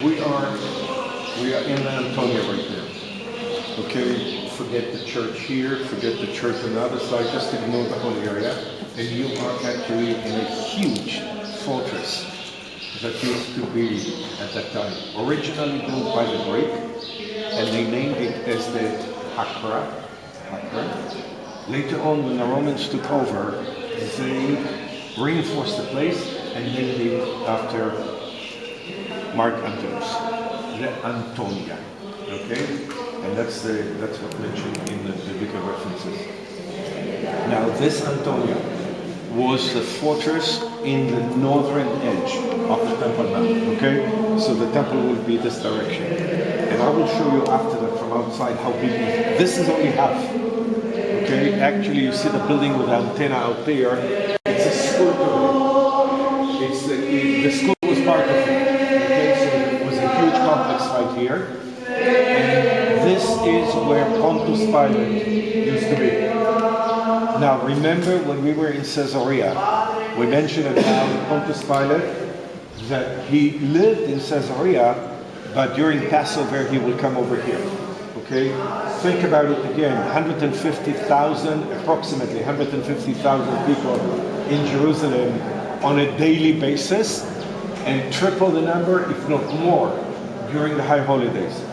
We are in Antonia right now. Okay, forget the church here, forget the church on the other side, just ignore the whole area, and you are actually in a huge fortress that used to be at that time. Originally built by the Greek, and they named it as the Hakra. Later on, when the Romans took over, they reinforced the place and named it after Mark Antonius, the Antonia. Okay, and that's what mentioned in the biblical references. Now, this Antonia was the fortress in the northern edge of the Temple Mount. Okay, so the temple will be this direction, and I will show you after that from outside how big it is. This is only half. Okay, actually, you see the building with the antenna out there. It's a school building. It's the school was part of it. Okay, so it was a huge complex right here, and this is where Pontius Pilate used to be. Now, remember when we were in Caesarea, we mentioned about Pontius Pilate that he lived in Caesarea, but during Passover he will come over here. Okay, think about it again. 150,000, approximately 150,000 people in Jerusalem on a daily basis, and triple the number, if not more, during the high holidays.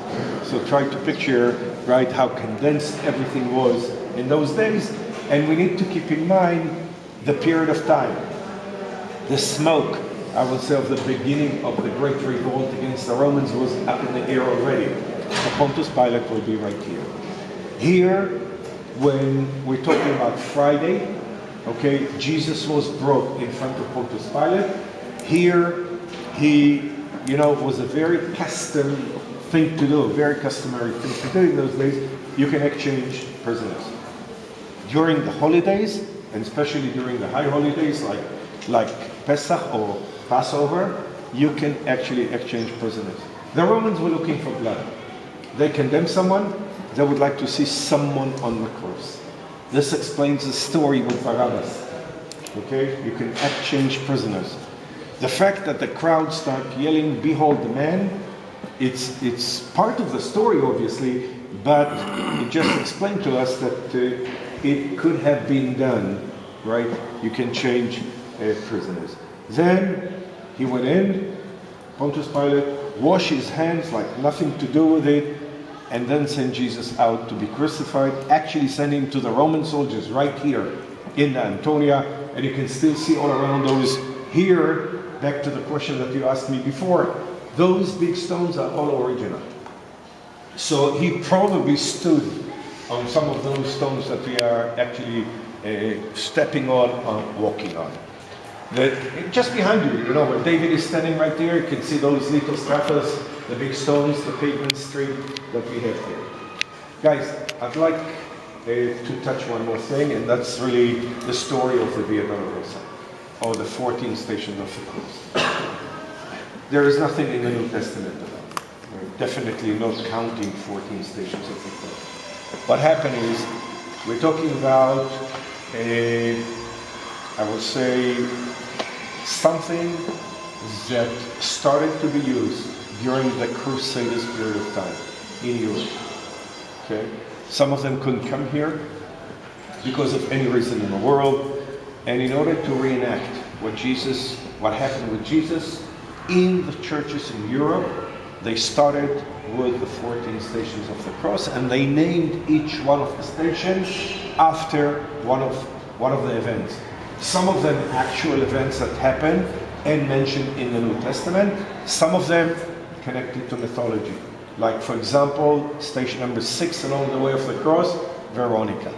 So try to picture, right, how condensed everything was in those days. And we need to keep in mind the period of time. The smoke, I would say, of the beginning of the great revolt against the Romans was up in the air already. So Pontius Pilate will be right here. Here, when we're talking about Friday, okay, Jesus was brought in front of Pontius Pilate. Here, he, was a very custom thing to do, a very customary thing to do in those days. You can exchange prisoners. During the holidays, and especially during the high holidays like Pesach or Passover, you can actually exchange prisoners. The Romans were looking for blood. They condemn someone, they would like to see someone on the cross. This explains the story with Barabbas. Okay, you can exchange prisoners. The fact that the crowd start yelling, "Behold the man," it's part of the story, obviously, but it just explained to us that it could have been done, right? You can change prisoners. Then he went in, Pontius Pilate washed his hands like nothing to do with it, and then sent Jesus out to be crucified, actually sent him to the Roman soldiers right here in the Antonia, and you can still see all around those here, back to the question that you asked me before, those big stones are all original. So he probably stood on some of those stones that we are actually stepping on, walking on. Just behind you, where David is standing right there, you can see those little stratas, the big stones, the pavement street that we have here. Guys, I'd like to touch one more thing, and that's really the story of the Via Delorosa, or the 14 stations of the cross. There is nothing in the New Testament about it. We're definitely not counting 14 stations of the cross. What happened is, we're talking about, I would say, something that started to be used during the Crusaders period of time in Europe. Okay, some of them couldn't come here because of any reason in the world, and in order to reenact what happened with Jesus in the churches in Europe, they started with the 14 stations of the cross, and they named each one of the stations after one of the events. Some of them actual events that happened and mentioned in the New Testament. Some of them connected to mythology. Like, for example, station number 6 along the way of the cross, Veronica.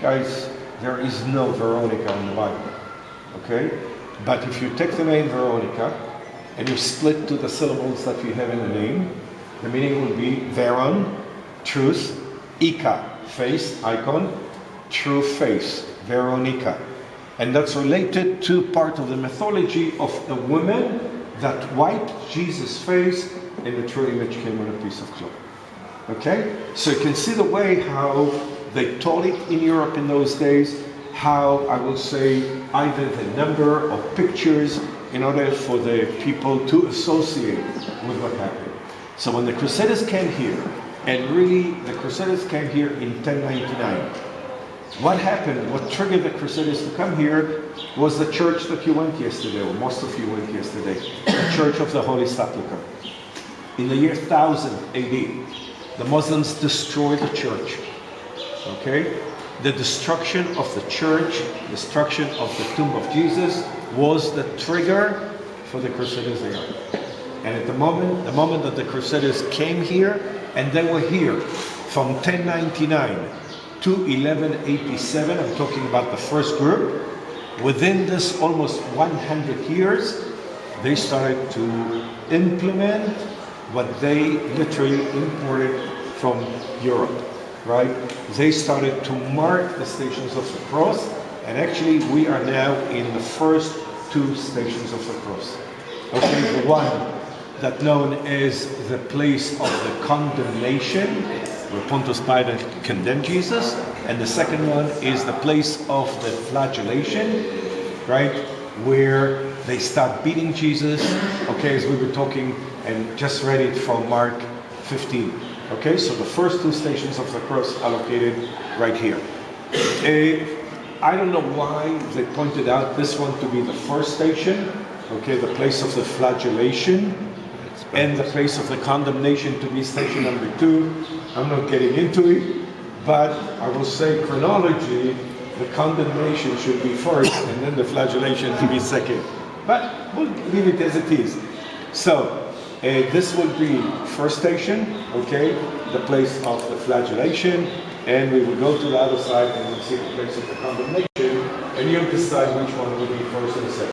Guys, there is no Veronica in the Bible. Okay? But if you take the name Veronica and you split to the syllables that we have in the name, the meaning will be Veron, truth, Ika, face, icon, true face, Veronica. And that's related to part of the mythology of a woman that wiped Jesus' face and the true image came on a piece of cloth. Okay? So you can see the way how they taught it in Europe in those days, how I will say either the number of pictures in order for the people to associate with what happened. So when the Crusaders came here, and really the Crusaders came here in 1099, what happened, what triggered the Crusaders to come here was the church that you went yesterday, or most of you went yesterday, the Church of the Holy Sepulchre. In the year 1000 AD, the Muslims destroyed the church. Okay? The destruction of the church, destruction of the tomb of Jesus was the trigger for the Crusaders era. And at the moment that the Crusaders came here, and they were here from 1099 to 1187, I'm talking about the first group, within this almost 100 years, they started to implement what they literally imported from Europe, right? They started to mark the Stations of the Cross, and actually we are now in the first 2 Stations of the Cross. Okay, the one that known as the place of the condemnation, where Pontius Pilate condemned Jesus, and the second one is the place of the flagellation, right, where they start beating Jesus, okay, as we were talking and just read it from Mark 15. Okay, so the first 2 Stations of the Cross are located right here. I don't know why they pointed out this one to be the first station, okay, the place of the flagellation, and the place of the condemnation to be station number 2. I'm not getting into it, but I will say chronology, the condemnation should be first, and then the flagellation to be second. But we'll leave it as it is. So, this will be first station, okay, the place of the flagellation, and we will go to the other side and we'll see the place of the condemnation, and you'll decide which one will be first and second.